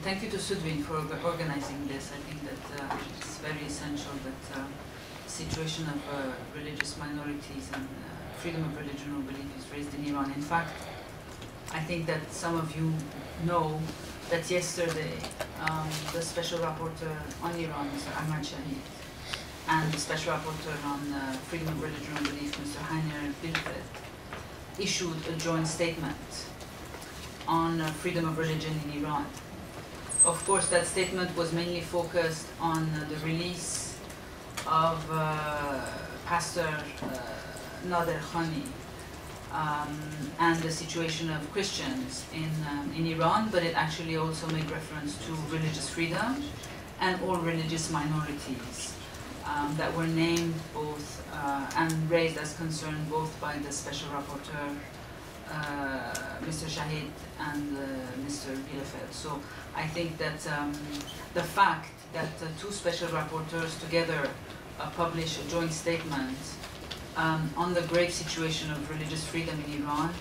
thank you to Sudwind for organizing this. I think that it's very essential that the situation of religious minorities and freedom of religion or belief is raised in Iran. In fact, I think that some of you know that yesterday the Special Rapporteur on Iran, Mr. Ahmad Shahid, and the Special Rapporteur on freedom of religion or belief, Mr. Hainer Bilfet, issued a joint statement on freedom of religion in Iran. Of course, that statement was mainly focused on the release of Pastor Nader Khani and the situation of Christians in Iran, but it actually also made reference to religious freedom and all religious minorities that were named both and raised as concern both by the Special Rapporteur, Mr. Shahid, and Mr. Bielefeld. So I think that the fact that two Special Rapporteurs together publish a joint statement on the grave situation of religious freedom in Iran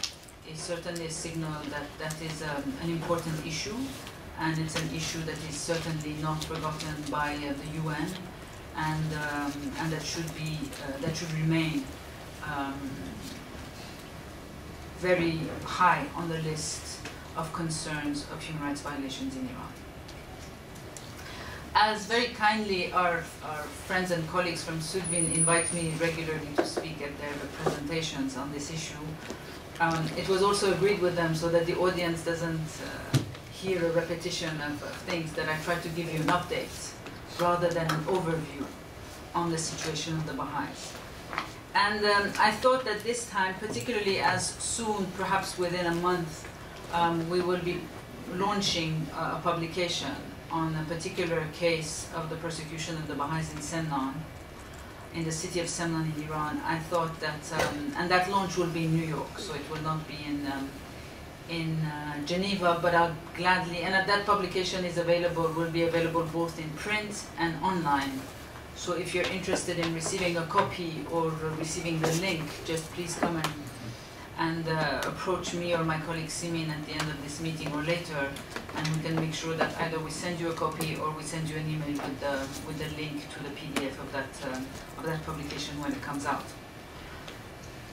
is certainly a signal that that is an important issue, and it's an issue that is certainly not forgotten by the UN, and that should remain very high on the list of concerns of human rights violations in Iran. As very kindly our friends and colleagues from Sudwind invite me regularly to speak at their presentations on this issue, it was also agreed with them so that the audience doesn't hear a repetition of things, that I try to give you an update rather than an overview on the situation of the Baha'is. And I thought that this time, particularly as soon, perhaps within a month, we will be launching a publication on a particular case of the persecution of the Baha'is in Semnan, in the city of Semnan in Iran. I thought that, and that launch will be in New York, so it will not be in Geneva, but I'll gladly, and that publication is available, will be available both in print and online. So if you're interested in receiving a copy or receiving the link, just please come and approach me or my colleague Simin at the end of this meeting or later, and we can make sure that either we send you a copy or we send you an email with the link to the PDF of that publication when it comes out.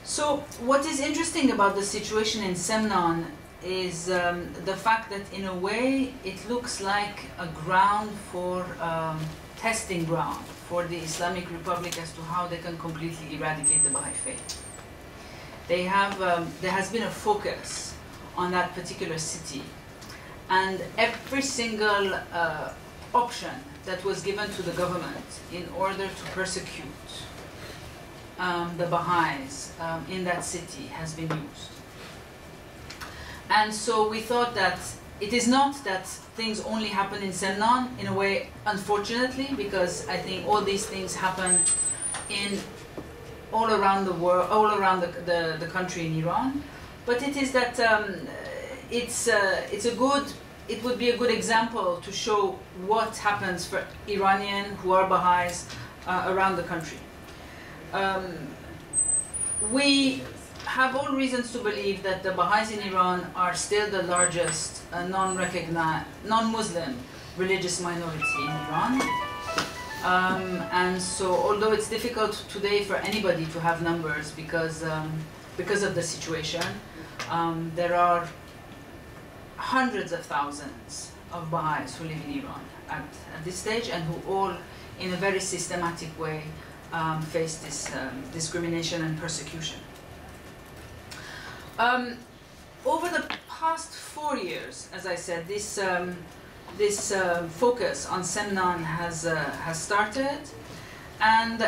So what is interesting about the situation in Semnan is the fact that in a way it looks like a ground for testing ground for the Islamic Republic as to how they can completely eradicate the Baha'i faith. There has been a focus on that particular city, and every single option that was given to the government in order to persecute the Baha'is in that city has been used. And so we thought that it is not that things only happen in Semnan, in a way, unfortunately, because I think all these things happen all around the world, all around the country in Iran. But it is that it would be a good example to show what happens for Iranians who are Baha'is around the country. We have all reasons to believe that the Baha'is in Iran are still the largest non-Muslim religious minority in Iran. And so, although it's difficult today for anybody to have numbers because of the situation, there are hundreds of thousands of Baha'is who live in Iran at this stage, and who all, in a very systematic way, face this discrimination and persecution. Over the past 4 years, as I said, this focus on Semnan has started, and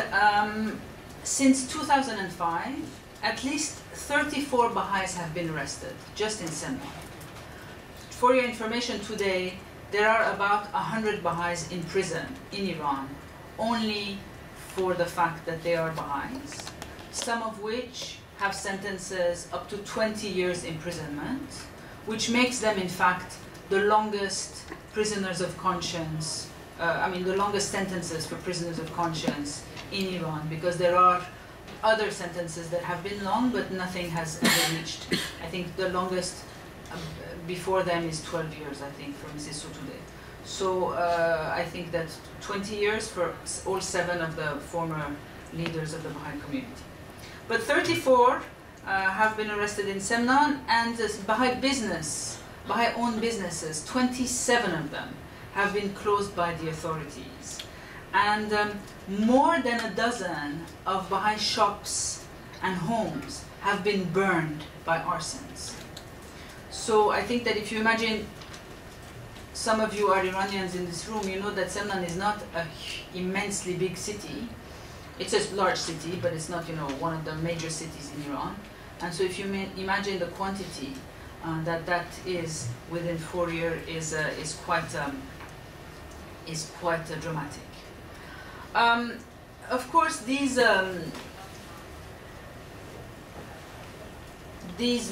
since 2005, at least 34 Baha'is have been arrested just in Semnan. For your information, today there are about 100 Baha'is in prison in Iran, only for the fact that they are Baha'is, some of which have sentences up to 20 years imprisonment, which makes them, in fact, the longest prisoners of conscience, the longest sentences for prisoners of conscience in Iran, because there are other sentences that have been long, but nothing has ever reached. I think the longest before them is 12 years, I think, for Mrs. Sotoudeh. So I think that 20 years for all 7 of the former leaders of the Baha'i community. But 34 have been arrested in Semnan, and Baha'i-owned businesses, 27 of them have been closed by the authorities. And more than a dozen of Baha'i shops and homes have been burned by arsons. So I think that if you imagine, some of you are Iranians in this room, you know that Semnan is not an immensely big city. It's a large city, but it's not, you know, one of the major cities in Iran. And so if you imagine the quantity that is within 4 years is quite dramatic. Of course, these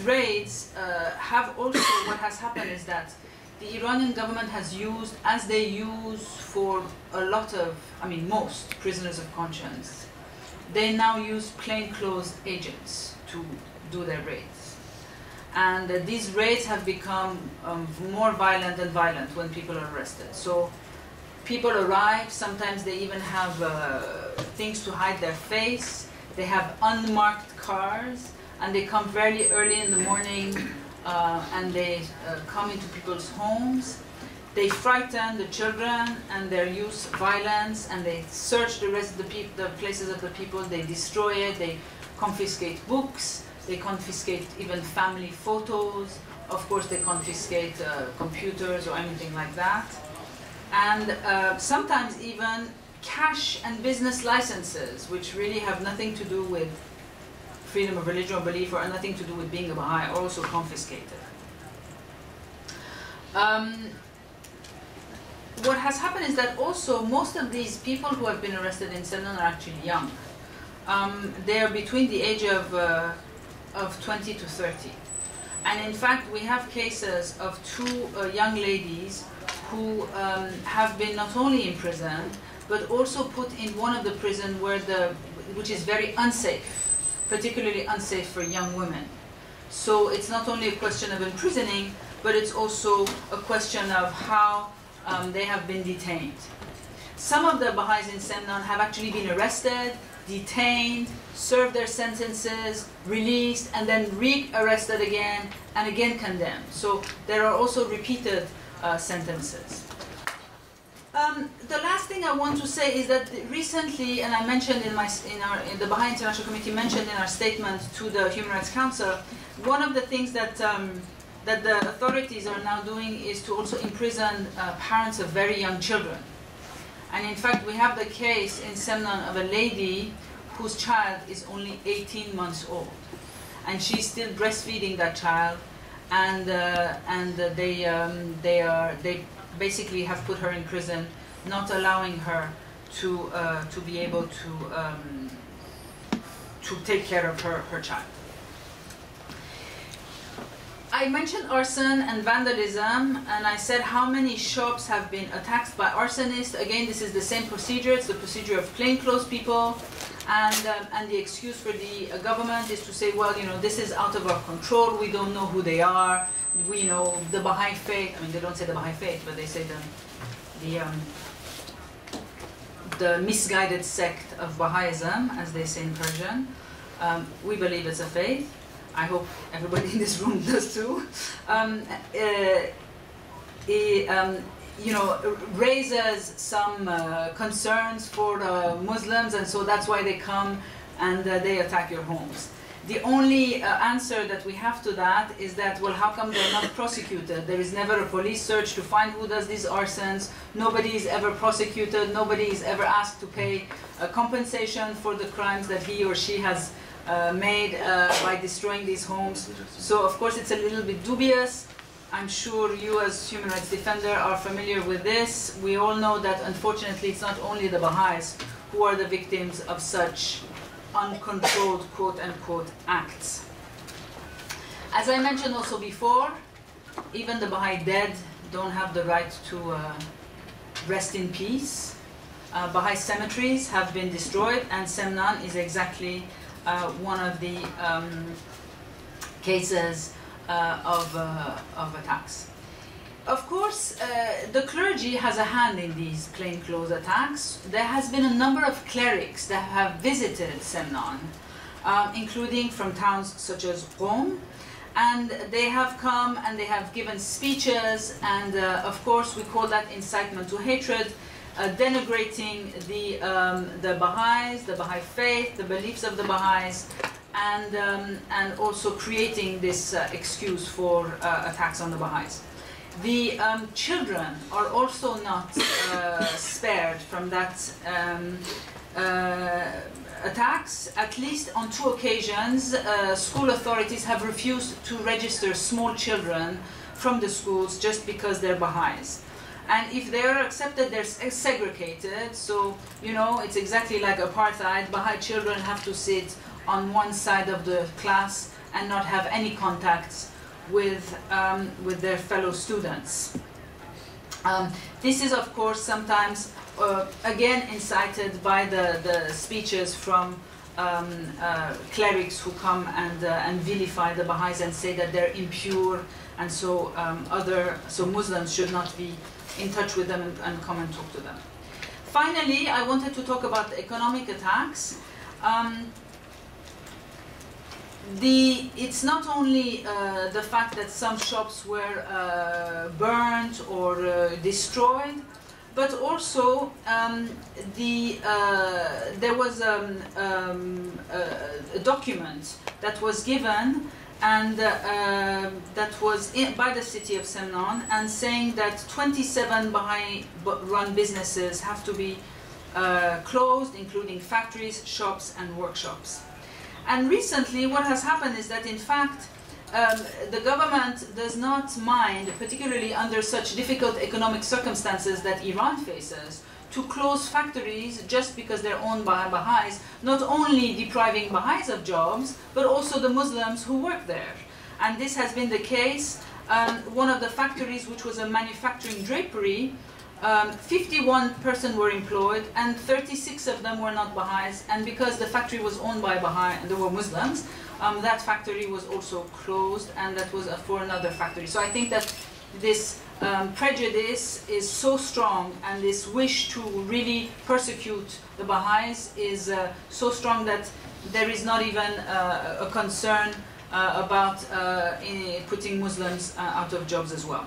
raids have also, what has happened is that the Iranian government has used, as they use for a lot of, I mean most prisoners of conscience, they now use plainclothes agents to do their raids. And these raids have become more violent and violent when people are arrested. So people arrive, sometimes they even have things to hide their face, they have unmarked cars, and they come very early in the morning and they come into people's homes. They frighten the children and they use violence, and they search the rest of the places of the people. They destroy it, they confiscate books, they confiscate even family photos. Of course, they confiscate computers or anything like that. And sometimes even cash and business licenses, which really have nothing to do with freedom of religion or belief or nothing to do with being a Baha'i, are also confiscated. What has happened is that also most of these people who have been arrested in Semnan are actually young. They are between the age of 20 to 30. And in fact, we have cases of 2 young ladies who have been not only imprisoned, but also put in one of the prison which is very unsafe, particularly unsafe for young women. So it's not only a question of imprisoning, but it's also a question of how they have been detained. Some of the Baha'is in Semnan have actually been arrested, detained, served their sentences, released, and then re-arrested again, and again condemned. So there are also repeated sentences. The last thing I want to say is that recently, and I mentioned in the Baha'i International Committee mentioned in our statement to the Human Rights Council, one of the things that that the authorities are now doing is to also imprison parents of very young children. And in fact, we have the case in Semnan of a lady whose child is only 18 months old, and she's still breastfeeding that child, and they basically have put her in prison, not allowing her to be able to take care of her child. I mentioned arson and vandalism, and I said how many shops have been attacked by arsonists. Again, this is the same procedure. It's the procedure of plainclothes people, and the excuse for the government is to say, well, you know, this is out of our control. We don't know who they are. We know the Baha'i faith. I mean, they don't say the Baha'i faith, but they say the misguided sect of Baha'ism, as they say in Persian. We believe it's a faith. I hope everybody in this room does too. You know, raises some concerns for Muslims, and so that's why they come and they attack your homes. The only answer that we have to that is that, well, how come they're not prosecuted? There is never a police search to find who does these arsons. Nobody is ever prosecuted. Nobody is ever asked to pay compensation for the crimes that he or she has made by destroying these homes. So of course it's a little bit dubious. I'm sure you as human rights defender are familiar with this. We all know that unfortunately it's not only the Baha'is who are the victims of such uncontrolled quote-unquote acts. As I mentioned also before, even the Baha'i dead don't have the right to rest in peace. Baha'i cemeteries have been destroyed, and Semnan is exactly one of the cases of attacks. Of course, the clergy has a hand in these plainclothes attacks. There has been a number of clerics that have visited Semnan, including from towns such as Rome, and they have come and they have given speeches, and of course we call that incitement to hatred, denigrating the Baha'is, the Baha'i faith, the beliefs of the Baha'is, and also creating this excuse for attacks on the Baha'is. The children are also not spared from that attacks. At least on 2 occasions, school authorities have refused to register small children from the schools just because they're Baha'is. And if they're accepted, they're segregated. So, you know, it's exactly like apartheid. Baha'i children have to sit on one side of the class and not have any contacts with their fellow students. This is, of course, sometimes, again, incited by the speeches from clerics who come and vilify the Baha'is and say that they're impure, and so so Muslims should not be in touch with them and come and talk to them. Finally, I wanted to talk about the economic attacks. It's not only the fact that some shops were burned or destroyed, but also there was a document that was given and that was by the city of Semnan, and saying that 27 Baha'i-run businesses have to be closed, including factories, shops, and workshops. And recently, what has happened is that, in fact, the government does not mind, particularly under such difficult economic circumstances that Iran faces, to close factories just because they're owned by Baha'is, not only depriving Baha'is of jobs, but also the Muslims who work there. And this has been the case. One of the factories, which was a manufacturing drapery, 51 persons were employed, and 36 of them were not Baha'is. And because the factory was owned by Baha'i and they were Muslims, that factory was also closed, and that was for another factory. So I think that this prejudice is so strong, and this wish to really persecute the Baha'is is so strong that there is not even a concern about putting Muslims out of jobs as well.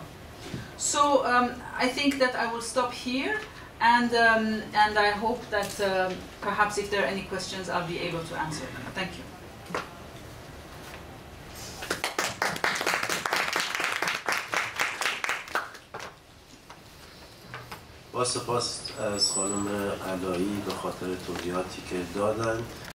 So I think that I will stop here, and I hope that perhaps if there are any questions, I'll be able to answer them. Thank you. با سپاس از خانم علایی به خاطر توضیحاتی که دادن.